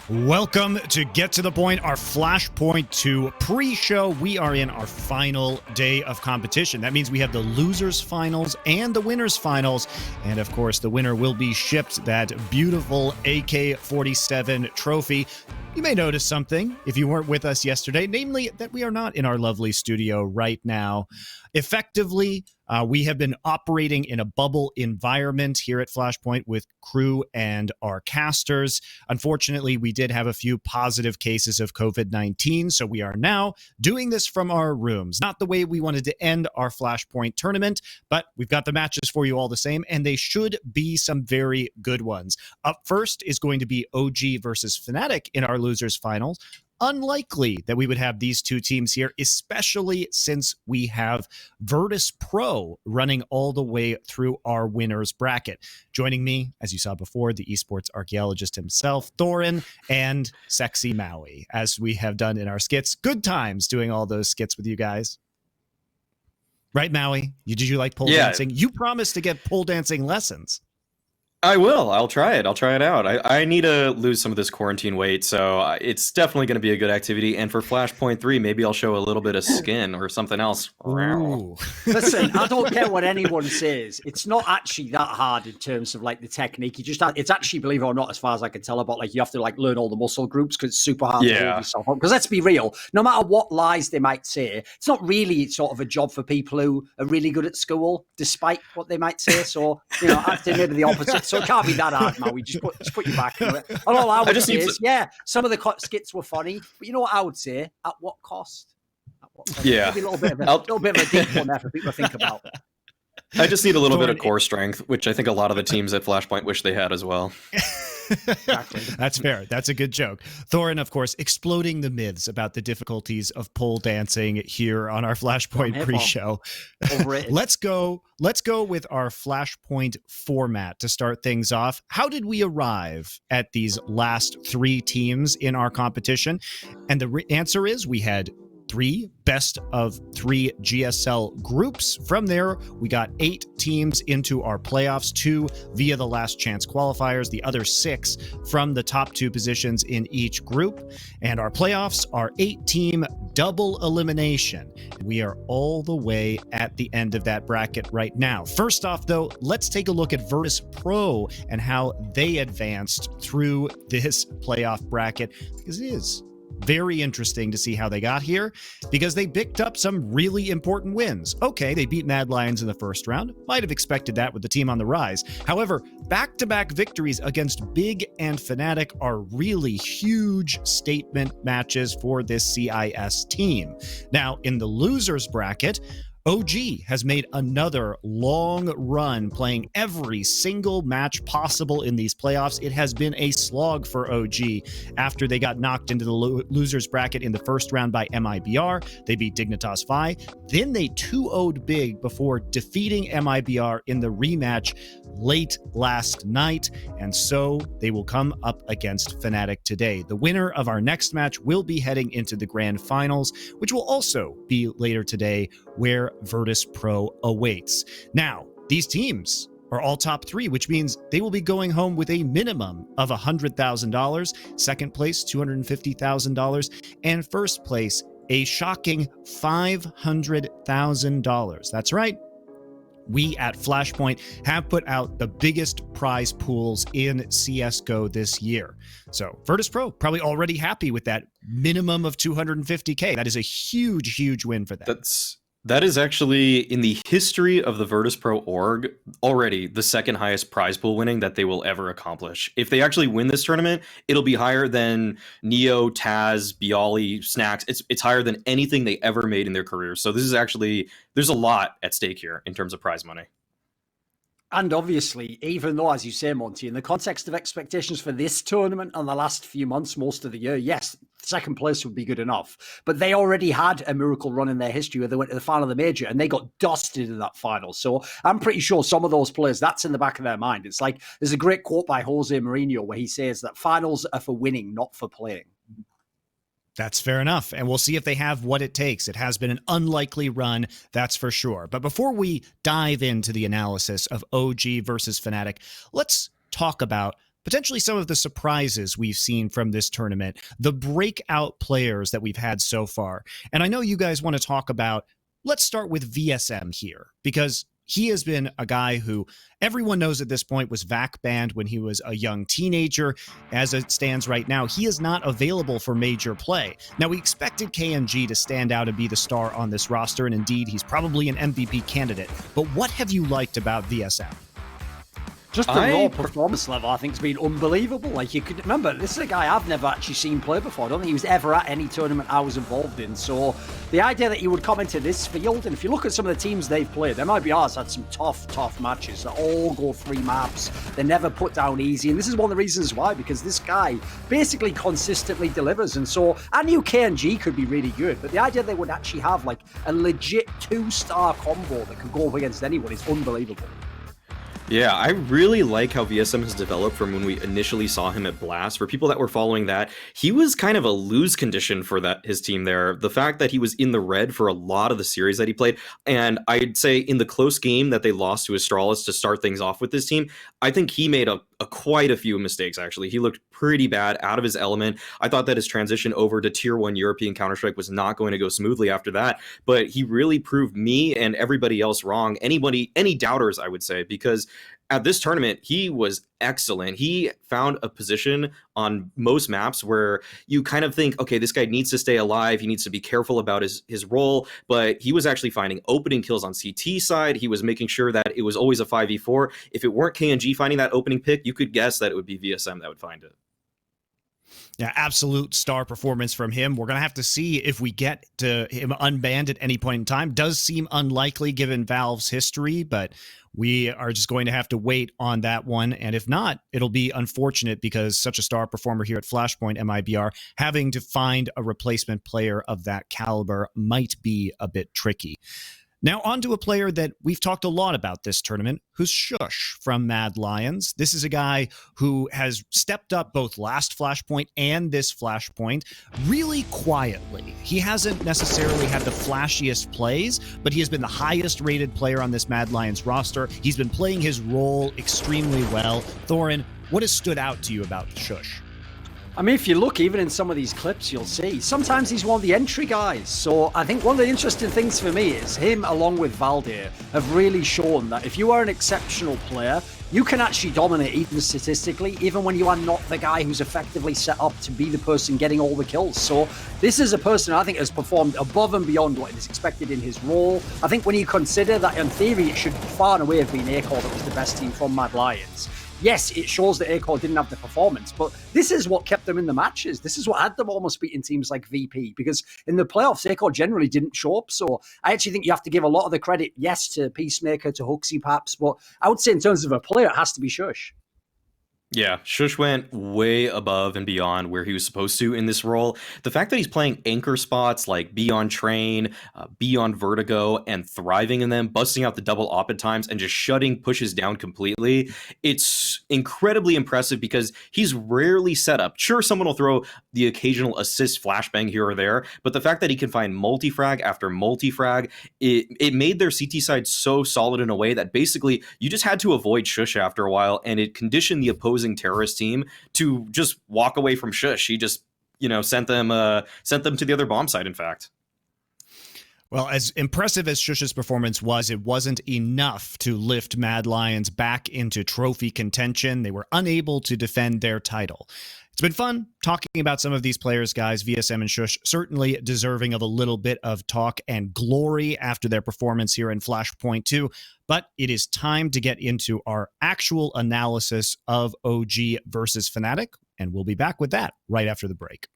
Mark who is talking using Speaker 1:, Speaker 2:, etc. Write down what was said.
Speaker 1: Welcome to Get to the Point, our Flashpoint 2 pre-show. We are in our final day of competition. That means we have the losers finals and the winners finals. And of course, the winner will be shipped that beautiful AK-47 trophy. You may notice something if you weren't with us yesterday, namely that we are not in our lovely studio right now. Effectively, we have been operating in a bubble environment here at Flashpoint with crew and our casters. Unfortunately, we did have a few positive cases of COVID-19, so we are now doing this from our rooms. Not the way we wanted to end our Flashpoint tournament, but we've got the matches for you all the same, and they should be some very good ones. Up first is going to be OG versus Fnatic in our losers finals. Unlikely that we would have these two teams here, especially since we have Virtus Pro running all the way through our winners bracket. Joining me, as you saw before, the esports archaeologist himself, Thorin, and Sexy Maui, as we have done in our skits. Good times doing all those skits with you guys. Right, Maui? Did you like pole dancing? You promised to get pole dancing lessons.
Speaker 2: I will. I'll try it. I'll try it out. I need to lose some of this quarantine weight, so it's definitely going to be a good activity. And for Flashpoint 3, maybe I'll show a little bit of skin or something else.
Speaker 1: Ooh.
Speaker 3: Listen, I don't care what anyone says. It's not actually that hard in terms of like the technique. It's actually, believe it or not, as far as I can tell, about like you have to like learn all the muscle groups because it's super hard to hold yourself up. Because let's be real, no matter what lies they might say, it's not really sort of a job for people who are really good at school, despite what they might say. So, you know, I'd say maybe the opposite. So it can't be that hard, Maui. Just put your back into it. And all I would say is, some of the skits were funny, but you know what I would say? At what cost? At what cost?
Speaker 2: Yeah.
Speaker 3: Maybe a little bit of a deep one there for people to think about.
Speaker 2: I just need a little bit of core strength, which I think a lot of the teams at Flashpoint wish they had as well.
Speaker 1: Exactly. That's fair. That's a good joke. Thorin, of course, exploding the myths about the difficulties of pole dancing here on our Flashpoint pre-show. Let's go with our Flashpoint format to start things off. How did we arrive at these last three teams in our competition? And the answer is we had 3 best of 3 GSL groups. From there, we got 8 teams into our playoffs, 2 via the last chance qualifiers, the other 6 from the top 2 positions in each group. And our playoffs are 8-team double elimination. We are all the way at the end of that bracket right now. First off, though, let's take a look at Virtus Pro and how they advanced through this playoff bracket, because it is very interesting to see how they got here, because they picked up some really important wins. Okay, they beat Mad Lions in the first round. Might have expected that with the team on the rise. However, back-to-back victories against Big and Fnatic are really huge statement matches for this CIS team. Now, in the losers bracket, OG has made another long run playing every single match possible in these playoffs. It has been a slog for OG after they got knocked into the losers bracket in the first round by MIBR. They beat Dignitas Phi. Then they 2-0'd Big before defeating MIBR in the rematch late last night. And so they will come up against Fnatic today. The winner of our next match will be heading into the grand finals, which will also be later today, where Virtus Pro awaits. Now, these teams are all top 3, which means they will be going home with a minimum of $100,000, second place $250,000, and first place a shocking $500,000. That's right. We at Flashpoint have put out the biggest prize pools in CSGO this year. So Virtus Pro probably already happy with that minimum of $250K. That is a huge, huge win for them.
Speaker 2: That is actually, in the history of the Virtus Pro org, already the second highest prize pool winning that they will ever accomplish. If they actually win this tournament, it'll be higher than Neo, Taz, Bialy, Snacks. It's higher than anything they ever made in their careers. So this is actually, there's a lot at stake here in terms of prize money.
Speaker 3: And obviously, even though, as you say, Monty, in the context of expectations for this tournament and the last few months, most of the year, yes, second place would be good enough. But they already had a miracle run in their history where they went to the final of the major and they got dusted in that final. So I'm pretty sure some of those players, that's in the back of their mind. It's like, there's a great quote by Jose Mourinho where he says that finals are for winning, not for playing.
Speaker 1: That's fair enough. And we'll see if they have what it takes. It has been an unlikely run, that's for sure. But before we dive into the analysis of OG versus Fnatic, let's talk about potentially some of the surprises we've seen from this tournament, the breakout players that we've had so far. And I know you guys want to talk about, let's start with VSM here, because he has been a guy who everyone knows at this point was VAC banned when he was a young teenager. As it stands right now, he is not available for major play. Now, we expected KNG to stand out and be the star on this roster, and indeed, he's probably an MVP candidate. But what have you liked about VSM?
Speaker 3: Just the raw performance level, I think, has been unbelievable. Like, you could remember, this is a guy I've never actually seen play before. I don't think he was ever at any tournament I was involved in. So the idea that he would come into this field, and if you look at some of the teams they've played, their MIBR's had some tough matches that all go 3 maps. They're never put down easy. And this is one of the reasons why, because this guy basically consistently delivers. And so I knew KNG could be really good, but the idea they would actually have like a legit 2-star combo that could go up against anyone is unbelievable.
Speaker 2: Yeah, I really like how VSM has developed from when we initially saw him at Blast. For people that were following that, he was kind of a lose condition for his team there. The fact that he was in the red for a lot of the series that he played, and I'd say in the close game that they lost to Astralis to start things off with this team, I think he made quite a few mistakes, actually. He looked pretty bad, out of his element. I thought that his transition over to Tier 1 European Counter-Strike was not going to go smoothly after that, but he really proved me and everybody else wrong. Any doubters, I would say, because at this tournament, he was excellent. He found a position on most maps where you kind of think, okay, this guy needs to stay alive. He needs to be careful about his role, but he was actually finding opening kills on CT side. He was making sure that it was always a 5v4. If it weren't KNG finding that opening pick, you could guess that it would be VSM that would find it.
Speaker 1: Yeah, absolute star performance from him. We're going to have to see if we get to him unbanned at any point in time. Does seem unlikely given Valve's history, but we are just going to have to wait on that one. And if not, it'll be unfortunate because such a star performer here at Flashpoint MIBR, having to find a replacement player of that caliber might be a bit tricky. Now on to a player that we've talked a lot about this tournament, who's SHUSH from Mad Lions. This is a guy who has stepped up both last Flashpoint and this Flashpoint really quietly. He hasn't necessarily had the flashiest plays, but he has been the highest rated player on this Mad Lions roster. He's been playing his role extremely well. Thorin, what has stood out to you about SHUSH?
Speaker 3: I mean, if you look even in some of these clips, you'll see sometimes he's one of the entry guys. So I think one of the interesting things for me is him, along with Valdir, have really shown that if you are an exceptional player, you can actually dominate even statistically, even when you are not the guy who's effectively set up to be the person getting all the kills. So this is a person I think has performed above and beyond what is expected in his role. I think when you consider that in theory it should far and away have been A-Core that was the best team from Mad Lions. Yes, it shows that A-Core didn't have the performance, but this is what kept them in the matches. This is what had them almost beating teams like VP, because in the playoffs, A-Core generally didn't show up. So I actually think you have to give a lot of the credit, yes, to Peacemaker, to Huxley perhaps, but I would say in terms of a player, it has to be SHUSH.
Speaker 2: Yeah, SHUSH went way above and beyond where he was supposed to in this role. The fact that he's playing anchor spots like Be on Train, Be on Vertigo, and thriving in them, busting out the double op at times, and just shutting pushes down completely, it's incredibly impressive because he's rarely set up. Sure, someone will throw the occasional assist flashbang here or there, but the fact that he can find multi-frag after multi-frag, it made their CT side so solid in a way that basically you just had to avoid SHUSH after a while, and it conditioned the opposing terrorist team to just walk away from SHUSH. He just, sent them to the other bomb site, in fact.
Speaker 1: Well, as impressive as SHUSH's performance was, it wasn't enough to lift Mad Lions back into trophy contention. They were unable to defend their title. It's been fun talking about some of these players, guys. VSM and SHUSH certainly deserving of a little bit of talk and glory after their performance here in Flashpoint 2. But it is time to get into our actual analysis of OG versus Fnatic, and we'll be back with that right after the break.